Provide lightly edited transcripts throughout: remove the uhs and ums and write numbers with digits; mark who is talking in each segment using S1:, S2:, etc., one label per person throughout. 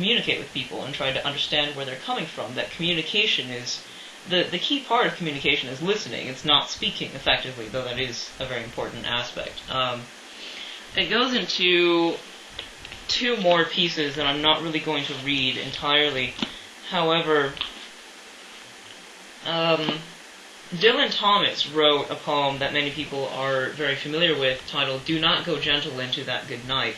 S1: communicate with people and try to understand where they're coming from. That communication is the key part of communication is listening. It's not speaking effectively, though that is a very important aspect. It goes into two more pieces that I'm not really going to read entirely. However, Dylan Thomas wrote a poem that many people are very familiar with, titled "Do Not Go Gentle Into That Good Night."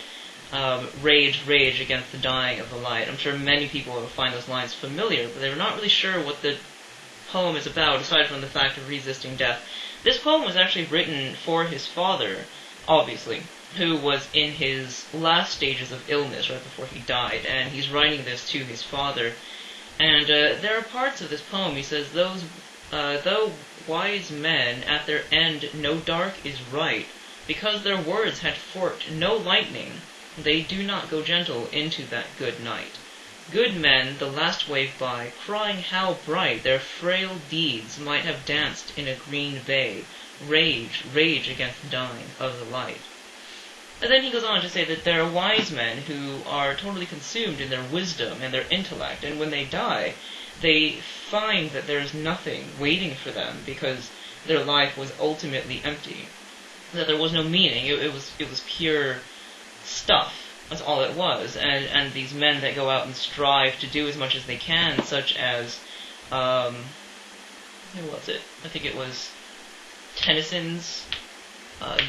S1: Rage, rage against the dying of the light. I'm sure many people will find those lines familiar, but they're not really sure what the poem is about, aside from the fact of resisting death. This poem was actually written for his father, obviously, who was in his last stages of illness right before he died, and he's writing this to his father. And there are parts of this poem, he says, though wise men at their end no dark is right, because their words had forked no lightning, they do not go gentle into that good night. Good men, the last wave by, crying how bright their frail deeds might have danced in a green bay, rage, rage against the dying of the light. And then he goes on to say that there are wise men who are totally consumed in their wisdom and their intellect, and when they die, they find that there is nothing waiting for them because their life was ultimately empty, that there was no meaning. It was pure stuff. That's all it was. And these men that go out and strive to do as much as they can, such as who was it? I think it was Tennyson's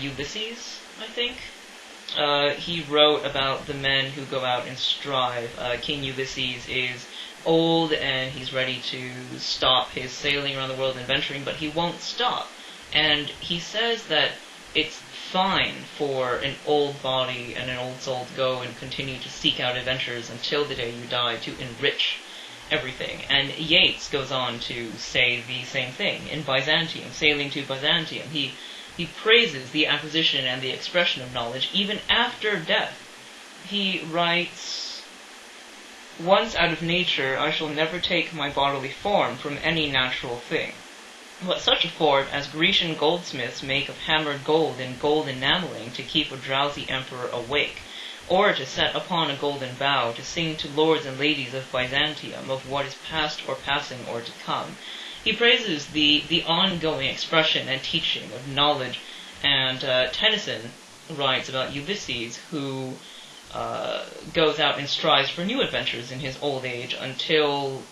S1: Ulysses, I think. He wrote about the men who go out and strive. King Ulysses is old and he's ready to stop his sailing around the world and adventuring, but he won't stop. And he says that it's fine for an old body and an old soul to go and continue to seek out adventures until the day you die, to enrich everything. And Yeats goes on to say the same thing in Byzantium, Sailing to Byzantium. He praises the acquisition and the expression of knowledge even after death. He writes, "Once out of nature I shall never take my bodily form from any natural thing. But such a form as Grecian goldsmiths make of hammered gold and gold enameling to keep a drowsy emperor awake, or to set upon a golden bough to sing to lords and ladies of Byzantium of what is past or passing or to come." He praises the ongoing expression and teaching of knowledge, and Tennyson writes about Ulysses, who goes out and strives for new adventures in his old age until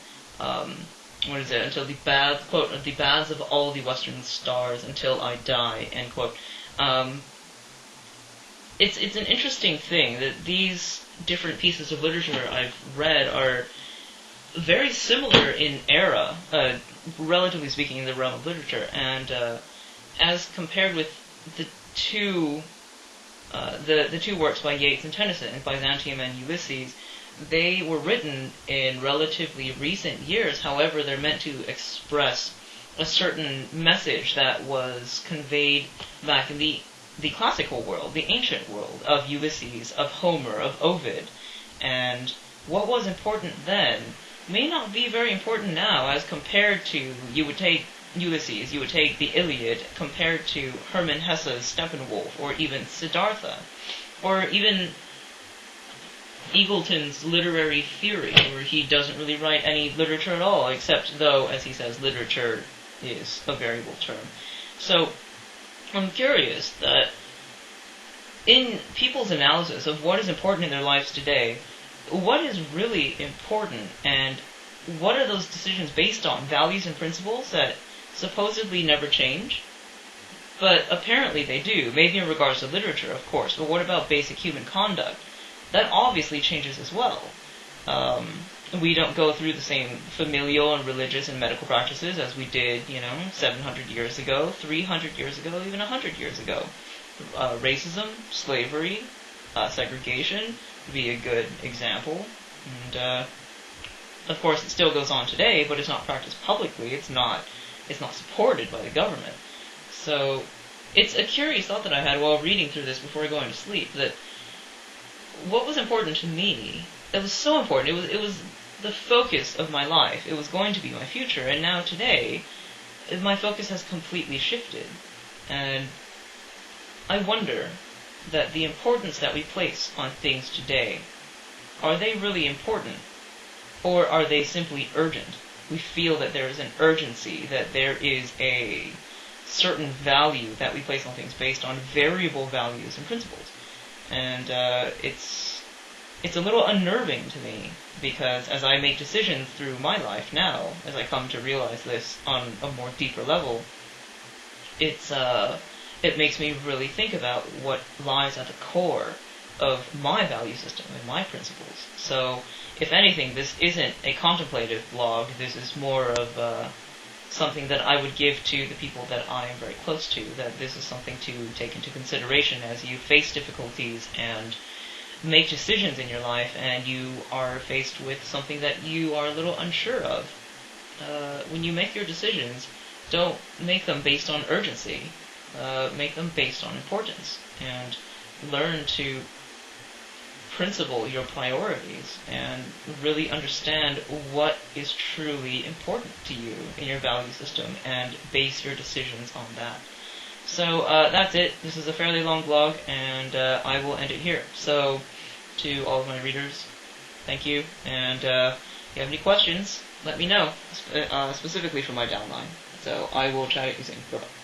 S1: until the baths, quote, "the baths of all the western stars until I die," end quote. It's an interesting thing that these different pieces of literature I've read are very similar in era, relatively speaking, in the realm of literature, and as compared with the two works by Yeats and Tennyson, Byzantium and Ulysses, they were written in relatively recent years. However, they're meant to express a certain message that was conveyed back in the classical world, the ancient world of Ulysses, of Homer, of Ovid. And what was important then may not be very important now, as compared to, you would take Ulysses, you would take the Iliad, compared to Hermann Hesse's Steppenwolf, or even Siddhartha, or even Eagleton's literary theory, where he doesn't really write any literature at all, except, though, as he says, literature is a variable term. So, I'm curious that in people's analysis of what is important in their lives today, what is really important, and what are those decisions based on? Values and principles that supposedly never change? But apparently they do, maybe in regards to literature, of course, but what about basic human conduct? That obviously changes as well. We don't go through the same familial and religious and medical practices as we did, 700 years ago, 300 years ago, even 100 years ago. Racism, slavery, segregation would be a good example. And, of course, it still goes on today, but it's not practiced publicly. It's not supported by the government. So, it's a curious thought that I had while reading through this before going to sleep, that what was important to me, it was so important, it was the focus of my life, it was going to be my future, and now today, my focus has completely shifted. And I wonder that the importance that we place on things today are they really important? Or are they simply urgent? We feel that there is an urgency, that there is a certain value that we place on things based on variable values and principles. And it's a little unnerving to me, because as I make decisions through my life now, as I come to realize this on a more deeper level, it makes me really think about what lies at the core of my value system and my principles. So, if anything, this isn't a contemplative blog. This is more of something that I would give to the people that I am very close to, that this is something to take into consideration as you face difficulties and make decisions in your life, and you are faced with something that you are a little unsure of. When you make your decisions, don't make them based on urgency. Make them based on importance, and learn to principle your priorities and really understand what is truly important to you in your value system and base your decisions on that. So that's it. This is a fairly long blog, and I will end it here. So to all of my readers, thank you, and if you have any questions, let me know, specifically for my downline. So I will chat at you soon. Bye-bye.